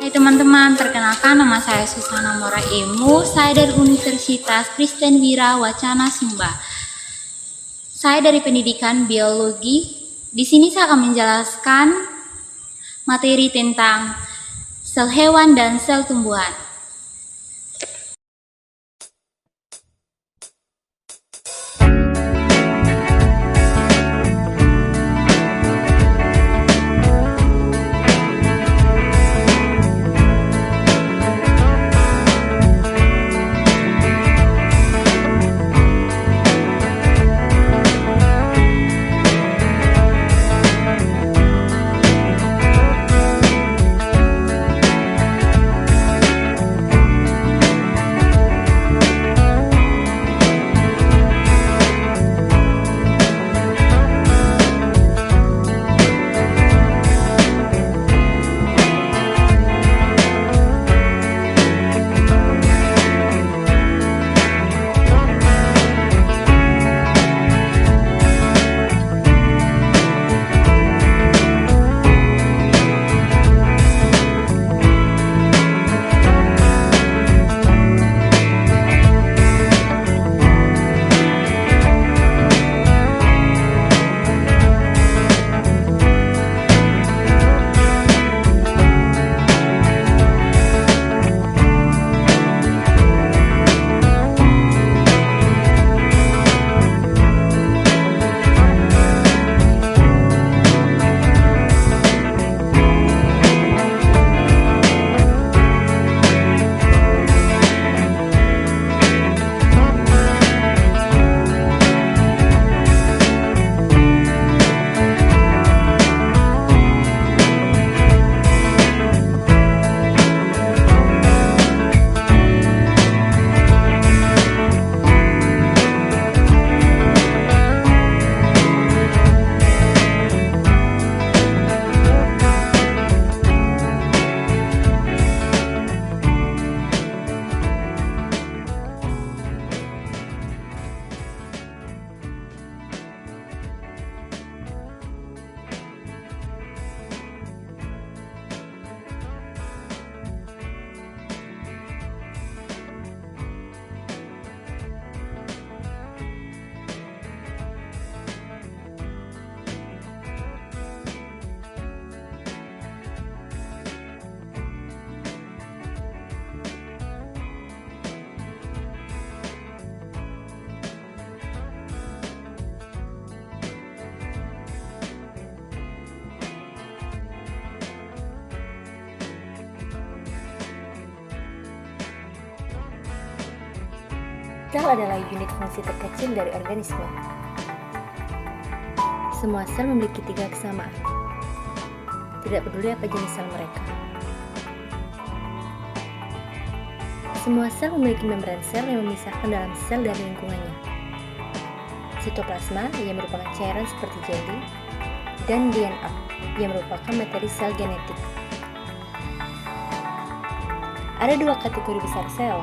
Hai teman-teman, perkenalkan nama saya Susana Mora Emu, saya dari Universitas Kristen Wira Wacana Sumba. Saya dari pendidikan biologi. Di sini saya akan menjelaskan materi tentang sel hewan dan sel tumbuhan. Sel adalah unit fungsi terkecil dari organisme. Semua sel memiliki 3 kesamaan, tidak peduli apa jenis sel mereka. Semua sel memiliki membran sel yang memisahkan dalam sel dari lingkungannya. Sitoplasma yang merupakan cairan seperti jelly, dan DNA yang merupakan materi sel genetik. Ada 2 kategori besar sel.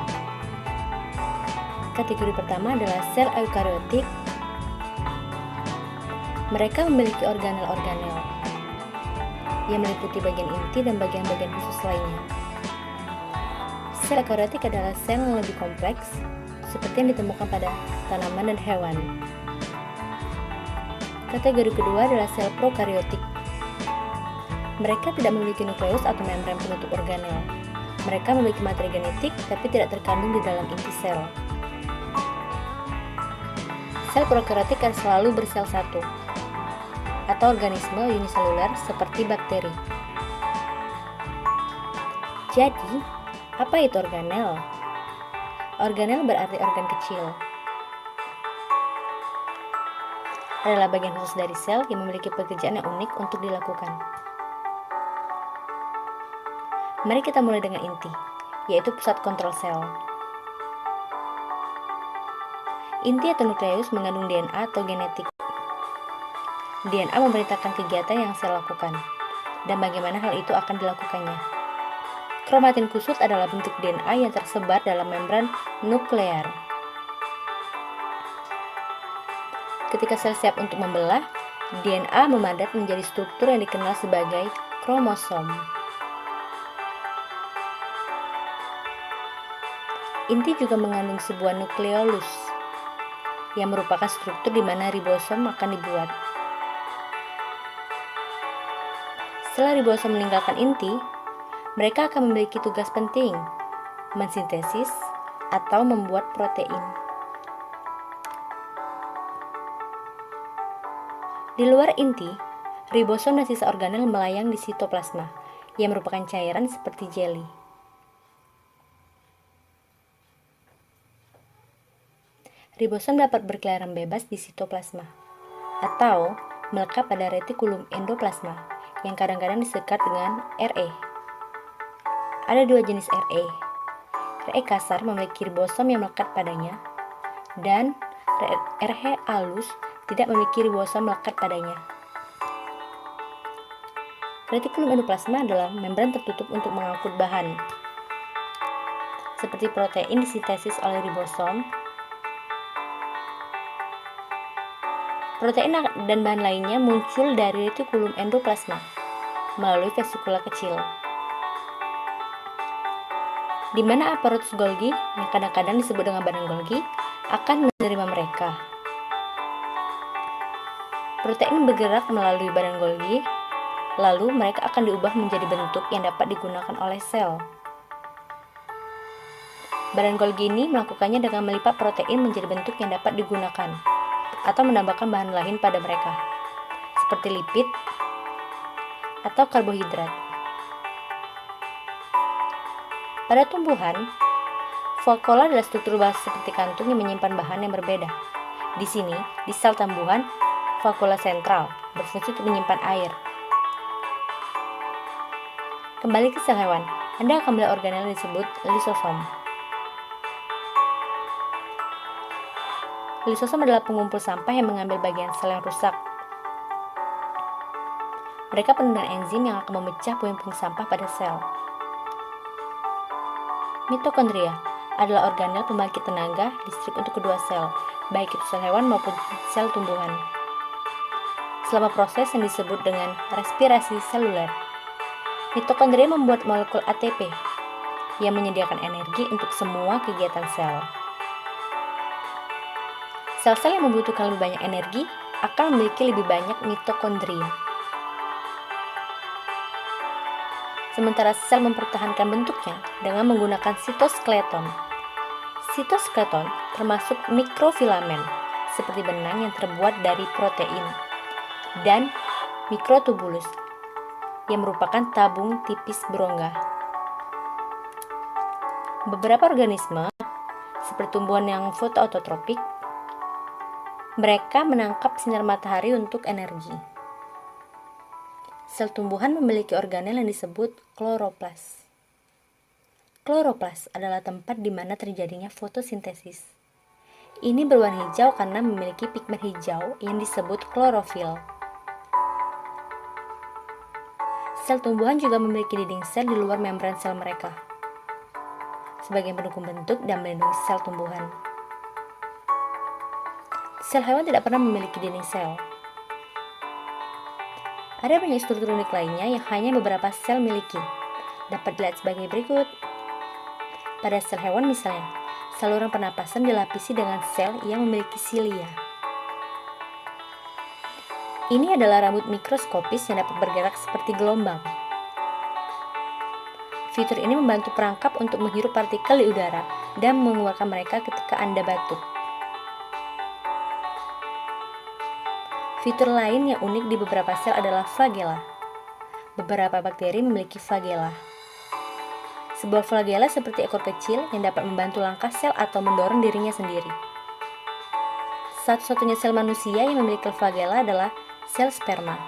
Kategori pertama adalah sel eukariotik. Mereka memiliki organel-organel yang meliputi bagian inti dan bagian-bagian khusus lainnya. Sel eukariotik adalah sel yang lebih kompleks, seperti yang ditemukan pada tanaman dan hewan. Kategori kedua adalah sel prokariotik. Mereka tidak memiliki nukleus atau membran penutup organel. Mereka memiliki materi genetik, tapi tidak terkandung di dalam inti sel. Sel prokariotik akan selalu bersel satu, atau organisme uniseluler seperti bakteri. Jadi, apa itu organel? Organel berarti organ kecil. Adalah bagian khusus dari sel yang memiliki pekerjaan yang unik untuk dilakukan. Mari kita mulai dengan inti, yaitu pusat kontrol sel. Inti atau nukleus mengandung DNA atau genetik. DNA memerintahkan kegiatan yang sel lakukan, dan bagaimana hal itu akan dilakukannya. Kromatin kusut adalah bentuk DNA yang tersebar dalam membran nuklear. Ketika sel siap untuk membelah, DNA memadat menjadi struktur yang dikenal sebagai kromosom. Inti juga mengandung sebuah nukleolus yang merupakan struktur di mana ribosom akan dibuat. Setelah ribosom meninggalkan inti, mereka akan memiliki tugas penting, mensintesis atau membuat protein. Di luar inti, ribosom dan sisa organel melayang di sitoplasma, yang merupakan cairan seperti jeli. Ribosom dapat berkeliaran bebas di sitoplasma, atau melekat pada retikulum endoplasma, yang kadang-kadang disekat dengan Re. Ada dua jenis Re. Re kasar memiliki ribosom yang melekat padanya, dan Re halus tidak memiliki ribosom melekat padanya. Retikulum endoplasma adalah membran tertutup untuk mengangkut bahan, seperti protein disintesis oleh ribosom. Protein dan bahan lainnya muncul dari retikulum endoplasma melalui vesikula kecil, di mana aparatus Golgi, yang kadang-kadang disebut dengan badan Golgi, akan menerima mereka. Protein bergerak melalui badan Golgi, lalu mereka akan diubah menjadi bentuk yang dapat digunakan oleh sel. Badan Golgi ini melakukannya dengan melipat protein menjadi bentuk yang dapat digunakan, atau menambahkan bahan lain pada mereka, seperti lipid atau karbohidrat. Pada tumbuhan, vakuola adalah struktur base seperti kantung yang menyimpan bahan yang berbeda. Di sini, di sel tumbuhan, vakuola sentral berfungsi untuk menyimpan air. Kembali ke sel hewan, Anda akan melihat organel yang disebut lisosom. Lisosom adalah pengumpul sampah yang mengambil bagian sel yang rusak. Mereka penuh dengan enzim yang akan memecah puing-puing sampah pada sel. Mitokondria adalah organel pembangkit tenaga listrik untuk kedua sel, baik itu sel hewan maupun sel tumbuhan. Selama proses yang disebut dengan respirasi seluler, mitokondria membuat molekul ATP yang menyediakan energi untuk semua kegiatan sel. Sel-sel yang membutuhkan lebih banyak energi akan memiliki lebih banyak mitokondria. Sementara sel mempertahankan bentuknya dengan menggunakan sitoskeleton. Sitoskeleton termasuk mikrofilamen, seperti benang yang terbuat dari protein, dan mikrotubulus, yang merupakan tabung tipis berongga. Beberapa organisme, seperti tumbuhan yang fotoautotropik, mereka menangkap sinar matahari untuk energi. Sel tumbuhan memiliki organel yang disebut kloroplas. Kloroplas adalah tempat di mana terjadinya fotosintesis. Ini berwarna hijau karena memiliki pigmen hijau yang disebut klorofil. Sel tumbuhan juga memiliki dinding sel di luar membran sel mereka, sebagai pendukung bentuk dan melindungi sel tumbuhan. Sel hewan tidak pernah memiliki dinding sel. Ada banyak struktur unik lainnya yang hanya beberapa sel miliki. Dapat dilihat sebagai berikut. Pada sel hewan misalnya, saluran pernapasan dilapisi dengan sel yang memiliki silia. Ini adalah rambut mikroskopis yang dapat bergerak seperti gelombang. Fitur ini membantu perangkap untuk menghirup partikel di udara dan mengeluarkan mereka ketika Anda batuk. Fitur lain yang unik di beberapa sel adalah flagela. Beberapa bakteri memiliki flagela. Sebuah flagela seperti ekor kecil yang dapat membantu langkah sel atau mendorong dirinya sendiri. Satu-satunya sel manusia yang memiliki flagela adalah sel sperma.